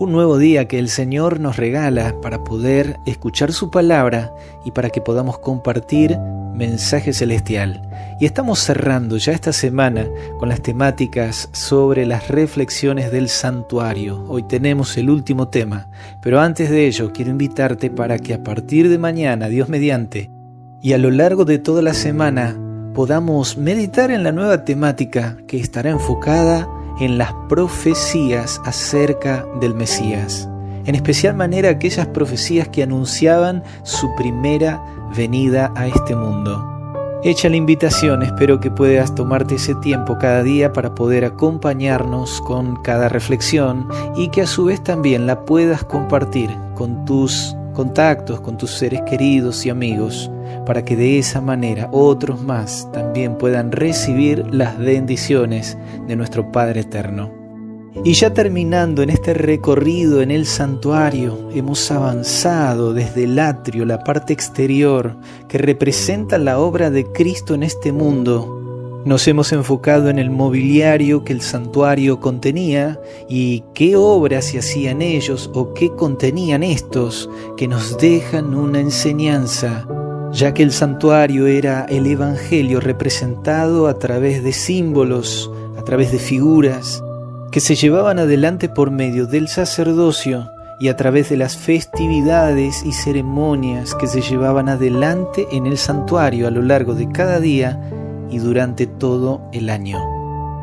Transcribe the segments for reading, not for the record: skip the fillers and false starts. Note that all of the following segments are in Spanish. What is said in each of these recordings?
Un nuevo día que el Señor nos regala para poder escuchar su palabra y para que podamos compartir mensaje celestial. Y estamos cerrando ya esta semana con las temáticas sobre las reflexiones del santuario. Hoy tenemos el último tema, pero antes de ello quiero invitarte para que a partir de mañana, Dios mediante, y a lo largo de toda la semana podamos meditar en la nueva temática que estará enfocada en las profecías acerca del Mesías, en especial manera aquellas profecías que anunciaban su primera venida a este mundo. Hecha la invitación, espero que puedas tomarte ese tiempo cada día para poder acompañarnos con cada reflexión y que a su vez también la puedas compartir con tus contactos, con tus seres queridos y amigos, para que de esa manera otros más también puedan recibir las bendiciones de nuestro Padre Eterno. Y ya terminando en este recorrido en el santuario, hemos avanzado desde el atrio, la parte exterior, que representa la obra de Cristo en este mundo. Nos hemos enfocado en el mobiliario que el santuario contenía y qué obras se hacían ellos o qué contenían estos, que nos dejan una enseñanza, ya que el santuario era el evangelio representado a través de símbolos, a través de figuras, que se llevaban adelante por medio del sacerdocio y a través de las festividades y ceremonias que se llevaban adelante en el santuario a lo largo de cada día y durante todo el año.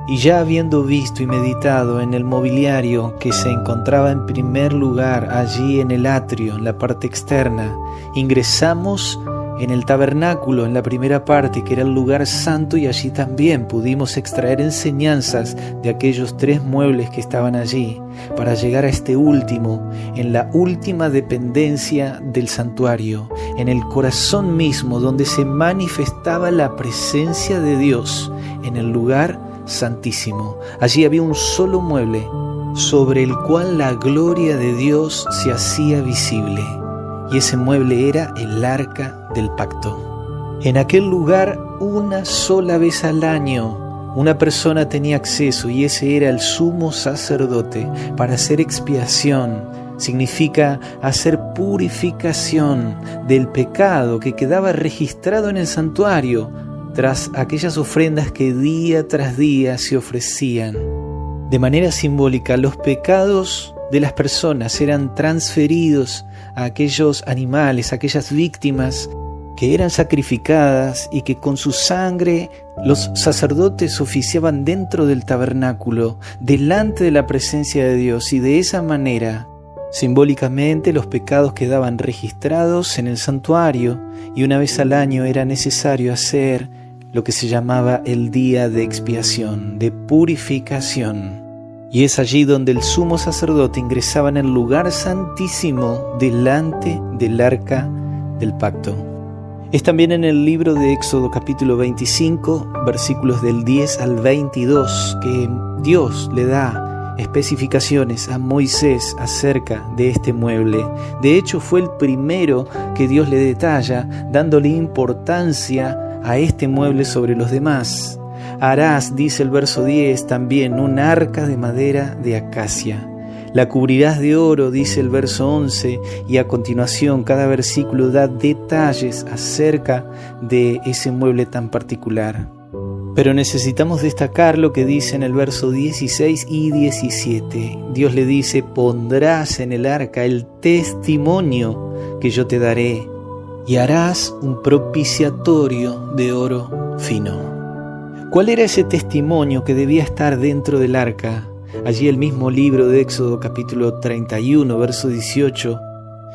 Y ya habiendo visto y meditado en el mobiliario que se encontraba en primer lugar allí en el atrio, en la parte externa, ingresamos en el tabernáculo, en la primera parte, que era el lugar santo, y allí también pudimos extraer enseñanzas de aquellos 3 muebles que estaban allí, para llegar a este último, en la última dependencia del santuario, en el corazón mismo, donde se manifestaba la presencia de Dios, en el lugar santísimo. Allí había un solo mueble, sobre el cual la gloria de Dios se hacía visible. Y ese mueble era el arca del pacto. En aquel lugar, una sola vez al año, una persona tenía acceso, y ese era el sumo sacerdote, para hacer expiación. Significa hacer purificación del pecado que quedaba registrado en el santuario tras aquellas ofrendas que día tras día se ofrecían. De manera simbólica, los pecados de las personas eran transferidos a aquellos animales, a aquellas víctimas que eran sacrificadas y que con su sangre los sacerdotes oficiaban dentro del tabernáculo, delante de la presencia de Dios, y de esa manera, simbólicamente, los pecados quedaban registrados en el santuario, y una vez al año era necesario hacer lo que se llamaba el día de expiación, de purificación. Y es allí donde el sumo sacerdote ingresaba en el lugar santísimo delante del arca del pacto. Es también en el libro de Éxodo capítulo 25, versículos del 10 al 22, que Dios le da especificaciones a Moisés acerca de este mueble. De hecho, fue el primero que Dios le detalla, dándole importancia a este mueble sobre los demás. Harás, dice el verso 10, también un arca de madera de acacia. La cubrirás de oro, dice el verso 11, y a continuación cada versículo da detalles acerca de ese mueble tan particular. Pero necesitamos destacar lo que dice en el verso 16 y 17. Dios le dice: pondrás en el arca el testimonio que yo te daré, y harás un propiciatorio de oro fino. ¿Cuál era ese testimonio que debía estar dentro del arca? Allí el mismo libro de Éxodo capítulo 31, verso 18,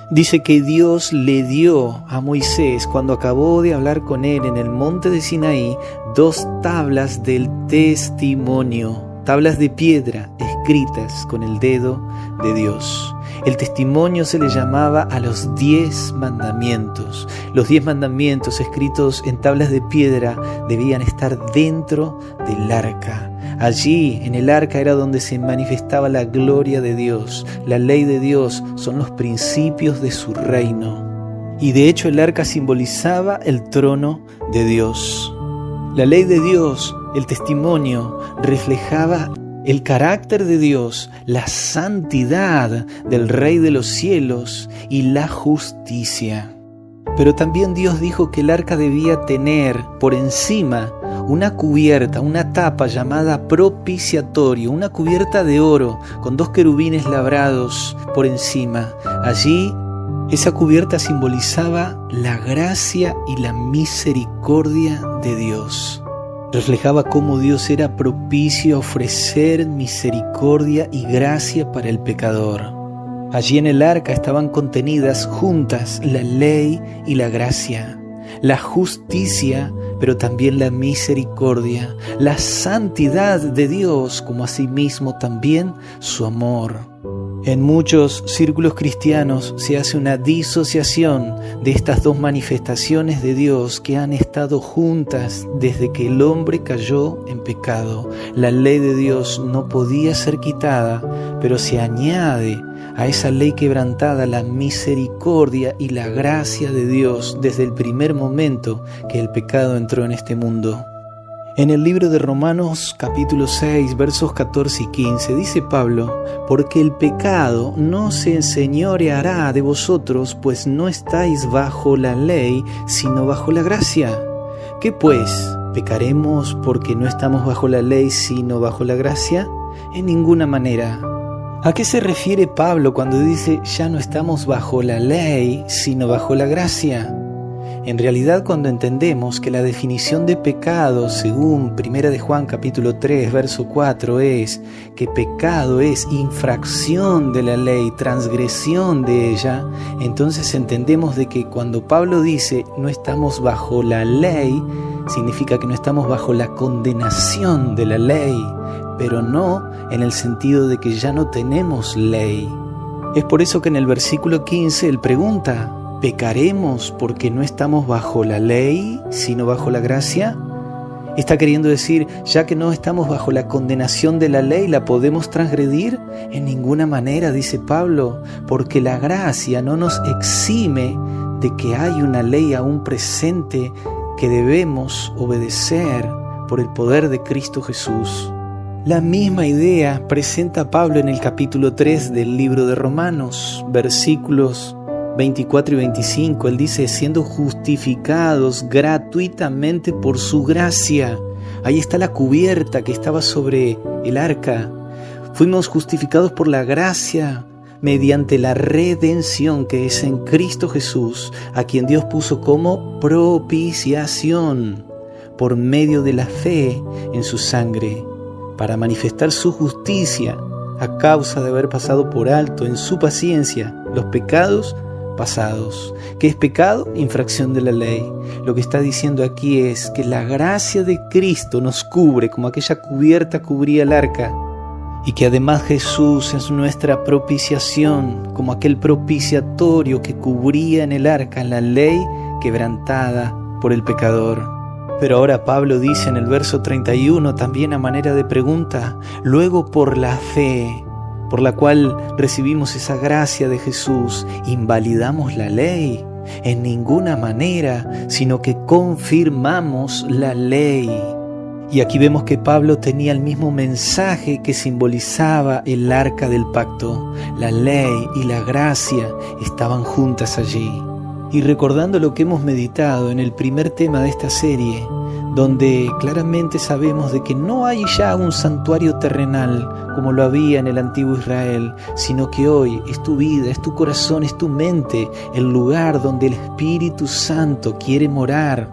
dice que Dios le dio a Moisés, cuando acabó de hablar con él en el monte de Sinaí, 2 tablas del testimonio, tablas de piedra escritas con el dedo de Dios. El testimonio se le llamaba a los 10 mandamientos. Los 10 mandamientos escritos en tablas de piedra debían estar dentro del arca. Allí, en el arca, era donde se manifestaba la gloria de Dios. La ley de Dios son los principios de su reino. Y de hecho el arca simbolizaba el trono de Dios. La ley de Dios, el testimonio, reflejaba el carácter de Dios, la santidad del Rey de los cielos y la justicia. Pero también Dios dijo que el arca debía tener por encima una cubierta, una tapa llamada propiciatorio, una cubierta de oro con 2 querubines labrados por encima. Allí esa cubierta simbolizaba la gracia y la misericordia de Dios. Reflejaba cómo Dios era propicio a ofrecer misericordia y gracia para el pecador. Allí en el arca estaban contenidas juntas la ley y la gracia, la justicia, pero también la misericordia, la santidad de Dios, como asimismo también su amor. En muchos círculos cristianos se hace una disociación de estas dos manifestaciones de Dios que han estado juntas desde que el hombre cayó en pecado. La ley de Dios no podía ser quitada, pero se añade a esa ley quebrantada la misericordia y la gracia de Dios desde el primer momento que el pecado entró en este mundo. En el libro de Romanos capítulo 6 versos 14 y 15 dice Pablo: porque el pecado no se enseñoreará de vosotros, pues no estáis bajo la ley, sino bajo la gracia. ¿Qué pues? ¿Pecaremos porque no estamos bajo la ley, sino bajo la gracia? En ninguna manera. ¿A qué se refiere Pablo cuando dice ya no estamos bajo la ley, sino bajo la gracia? En realidad, cuando entendemos que la definición de pecado, según 1 de Juan capítulo 3, verso 4, es que pecado es infracción de la ley, transgresión de ella, entonces entendemos de que cuando Pablo dice no estamos bajo la ley, significa que no estamos bajo la condenación de la ley, pero no en el sentido de que ya no tenemos ley. Es por eso que en el versículo 15 él pregunta: ¿pecaremos porque no estamos bajo la ley, sino bajo la gracia? ¿Está queriendo decir, ya que no estamos bajo la condenación de la ley, la podemos transgredir? En ninguna manera, dice Pablo, porque la gracia no nos exime de que hay una ley aún presente que debemos obedecer por el poder de Cristo Jesús. La misma idea presenta Pablo en el capítulo 3 del libro de Romanos, versículos 24 y 25, él dice, siendo justificados gratuitamente por su gracia. Ahí está la cubierta que estaba sobre el arca. Fuimos justificados por la gracia mediante la redención que es en Cristo Jesús, a quien Dios puso como propiciación por medio de la fe en su sangre, para manifestar su justicia a causa de haber pasado por alto en su paciencia los pecados pasados. ¿Qué es pecado? Infracción de la ley. Lo que está diciendo aquí es que la gracia de Cristo nos cubre como aquella cubierta cubría el arca, y que además Jesús es nuestra propiciación, como aquel propiciatorio que cubría en el arca la ley quebrantada por el pecador. Pero ahora Pablo dice en el verso 31, también a manera de pregunta, luego por la fe, por la cual recibimos esa gracia de Jesús, ¿invalidamos la ley? En ninguna manera, sino que confirmamos la ley. Y aquí vemos que Pablo tenía el mismo mensaje que simbolizaba el arca del pacto. La ley y la gracia estaban juntas allí. Y recordando lo que hemos meditado en el primer tema de esta serie, donde claramente sabemos de que no hay ya un santuario terrenal como lo había en el antiguo Israel, sino que hoy es tu vida, es tu corazón, es tu mente, el lugar donde el Espíritu Santo quiere morar.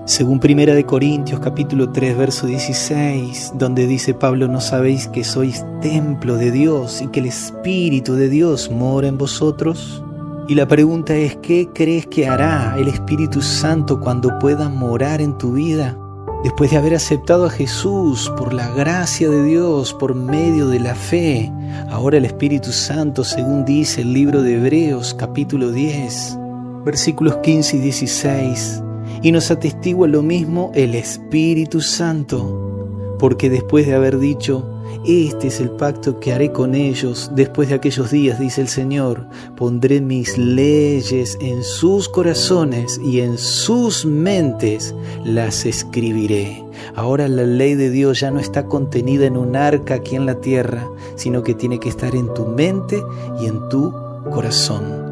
Según 1 Corintios capítulo 3, verso 16, donde dice Pablo, ¿no sabéis que sois templo de Dios y que el Espíritu de Dios mora en vosotros? Y la pregunta es, ¿qué crees que hará el Espíritu Santo cuando pueda morar en tu vida? Después de haber aceptado a Jesús por la gracia de Dios, por medio de la fe, ahora el Espíritu Santo, según dice el libro de Hebreos, capítulo 10, versículos 15 y 16, y nos atestigua lo mismo el Espíritu Santo, porque después de haber dicho, Este es el pacto que haré con ellos después de aquellos días, dice el Señor. Pondré mis leyes en sus corazones y en sus mentes las escribiré. Ahora la ley de Dios ya no está contenida en un arca aquí en la tierra, sino que tiene que estar en tu mente y en tu corazón.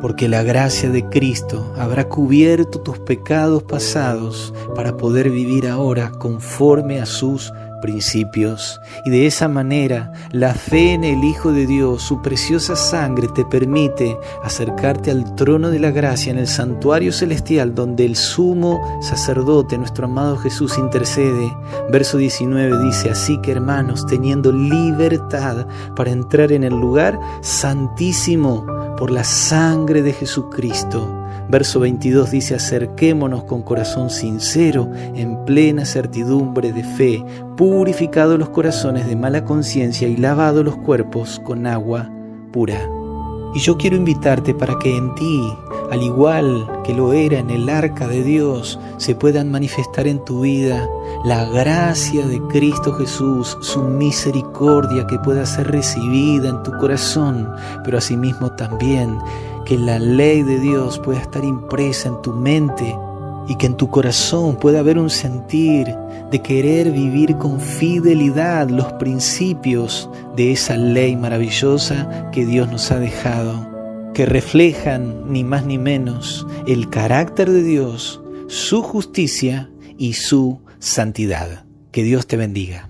Porque la gracia de Cristo habrá cubierto tus pecados pasados para poder vivir ahora conforme a sus principios. Y de esa manera, la fe en el Hijo de Dios, su preciosa sangre, te permite acercarte al trono de la gracia en el santuario celestial, donde el sumo sacerdote, nuestro amado Jesús, intercede. Verso 19 dice: así que, hermanos, teniendo libertad para entrar en el lugar santísimo por la sangre de Jesucristo. Verso 22 dice: acerquémonos con corazón sincero, en plena certidumbre de fe, purificados los corazones de mala conciencia y lavados los cuerpos con agua pura. Y yo quiero invitarte para que en ti, al igual que lo era en el arca de Dios, se puedan manifestar en tu vida la gracia de Cristo Jesús, su misericordia que pueda ser recibida en tu corazón, pero asimismo también que la ley de Dios pueda estar impresa en tu mente y que en tu corazón pueda haber un sentir de querer vivir con fidelidad los principios de esa ley maravillosa que Dios nos ha dejado, que reflejan ni más ni menos el carácter de Dios, su justicia y su santidad. Que Dios te bendiga.